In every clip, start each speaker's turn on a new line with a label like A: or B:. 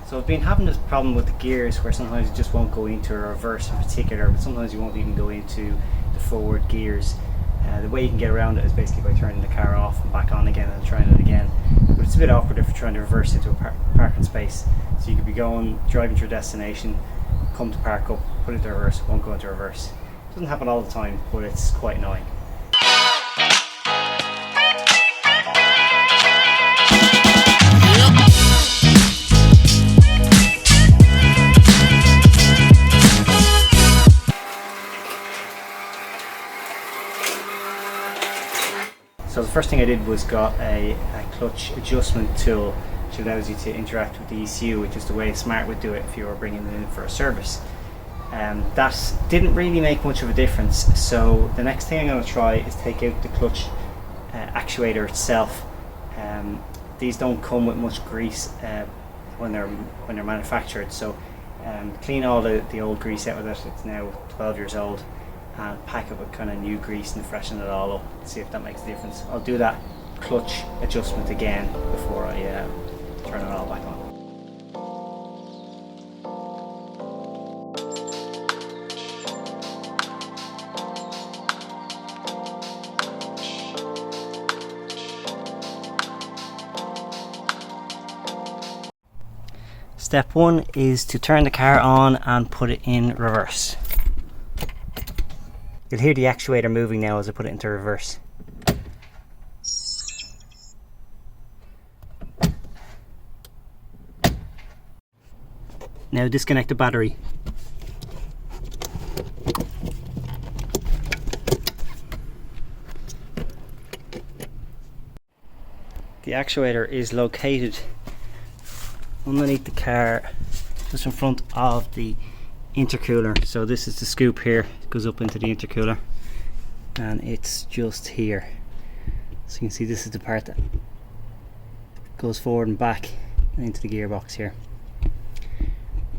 A: So I've been having this problem with the gears where sometimes it just won't go into a reverse in particular, but sometimes you won't even go into the forward gears. The way you can get around it is basically by turning the car off and back on again and trying it again. But it's a bit awkward if you're trying to reverse into a parking space. So you could be driving to your destination, come to park up, put it into reverse, won't go into reverse. It doesn't happen all the time, but it's quite annoying. So the first thing I did was got a clutch adjustment tool, which allows you to interact with the ECU, which is the way Smart would do it if you were bringing it in for a service. That didn't really make much of a difference, so the next thing I'm going to try is take out the clutch actuator itself. These don't come with much grease when they're manufactured, so clean all the old grease out of it. It's now 12 years old, and pack it with kind of new grease and freshen it all up, see if that makes a difference. I'll do that clutch adjustment again before I turn it all back on. Step one is to turn the car on and put it in reverse. You'll hear the actuator moving now as I put it into reverse. Now disconnect the battery. The actuator is located underneath the car, just in front of the intercooler. So this is the scoop here, it goes up into the intercooler, and it's just here. So you can see this is the part that goes forward and back into the gearbox here.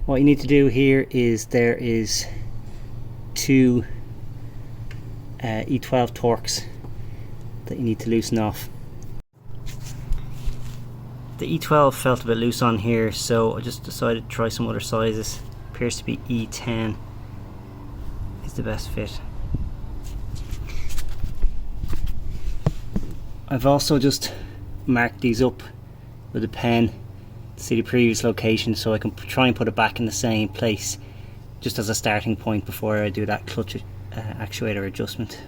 A: What you need to do here is there is two E12 torques that you need to loosen off. The E12 felt a bit loose on here, so I just decided to try some other sizes. Appears to be E10 is the best fit. I've also just marked these up with a pen to see the previous location, so I can try and put it back in the same place just as a starting point before I do that clutch actuator adjustment.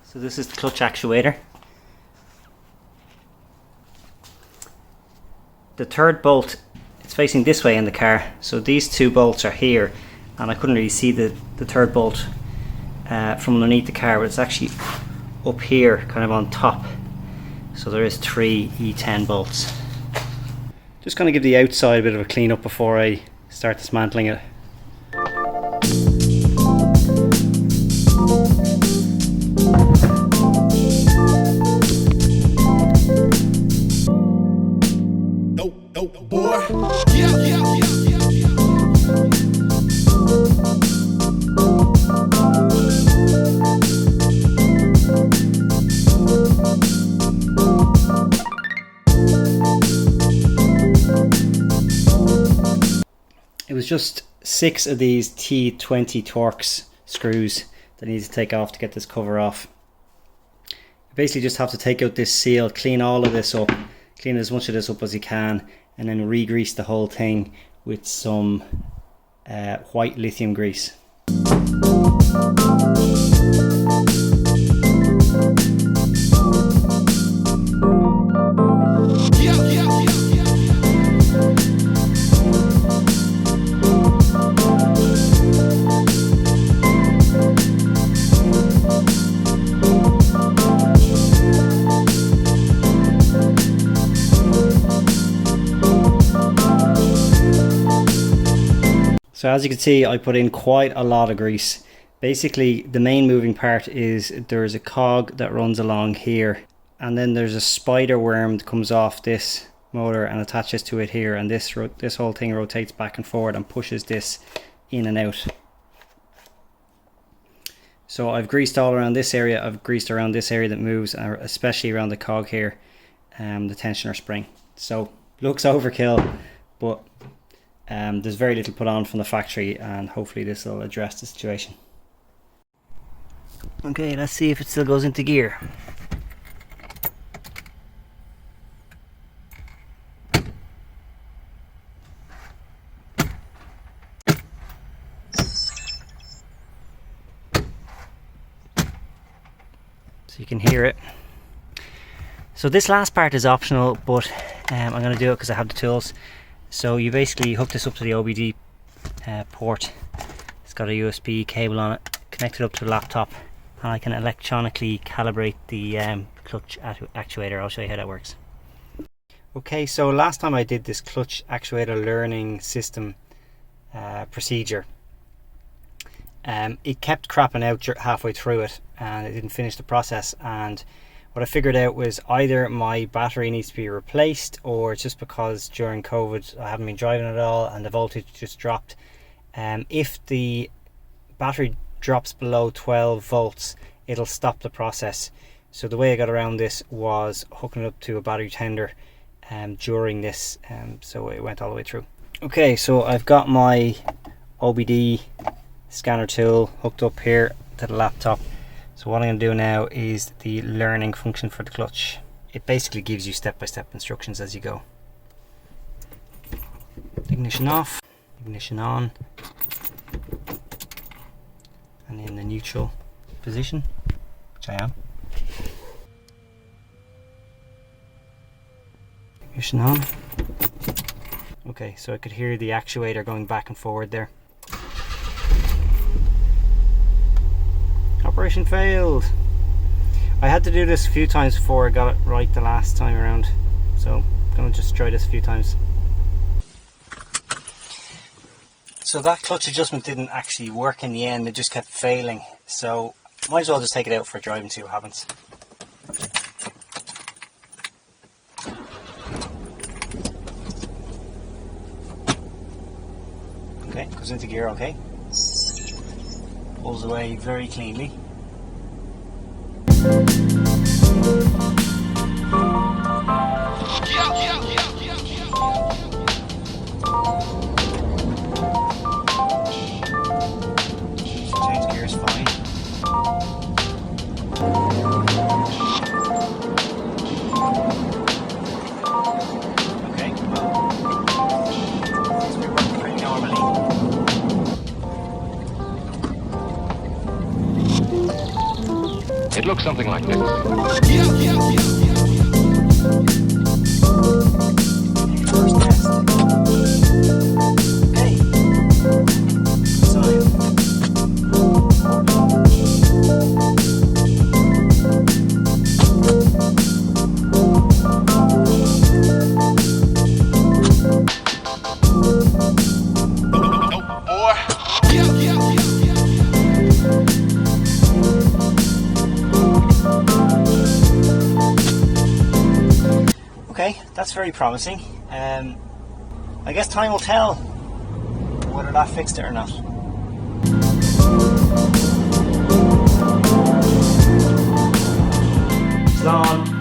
A: So this is the clutch actuator. The third bolt, it's facing this way in the car, so these two bolts are here, and I couldn't really see the third bolt from underneath the car, but it's actually up here, kind of on top. So there is 3 E10 bolts. Just going to give the outside a bit of a clean up before I start dismantling it. It was just 6 of these T20 Torx screws that I need to take off to get this cover off. You basically just have to take out this seal, clean all of this up, clean as much of this up as you can, and then re-grease the whole thing with some white lithium grease. So as you can see, I put in quite a lot of grease. Basically, the main moving part is there's a cog that runs along here, and then there's a spider worm that comes off this motor and attaches to it here, and this whole thing rotates back and forward and pushes this in and out. So I've greased all around this area, I've greased around this area that moves, especially around the cog here, the tensioner spring. So looks overkill, but there's very little put on from the factory, and hopefully this will address the situation. Okay, let's see if it still goes into gear. So you can hear it. So this last part is optional, but I'm going to do it because I have the tools. So you basically hook this up to the OBD port. It's got a USB cable on it, connect it up to the laptop, and I can electronically calibrate the clutch actuator. I'll show you how that works. Okay, so last time I did this clutch actuator learning system procedure, it kept crapping out halfway through it, and it didn't finish the process. And what I figured out was either my battery needs to be replaced, or just because during COVID I haven't been driving at all and the voltage just dropped. If the battery drops below 12 volts, it'll stop the process. So the way I got around this was hooking it up to a battery tender during this, so it went all the way through. Okay, so I've got my OBD scanner tool hooked up here to the laptop. So what I'm going to do now is the learning function for the clutch. It basically gives you step-by-step instructions as you go. Ignition off, ignition on, and in the neutral position, which I am. Ignition on. Okay, so I could hear the actuator going back and forward there. Operation failed. I had to do this a few times before I got it right the last time around, so I'm going to just try this a few times. So that clutch adjustment didn't actually work in the end, it just kept failing, so might as well just take it out for a drive and see what happens. Okay, goes into gear okay. Pulls away very cleanly. Change gears fine. Okay, well, things are working pretty normally.
B: It looks something like this.
A: First test. Hey. Sign. Okay, that's very promising. I guess time will tell whether that fixed it or not. It's on.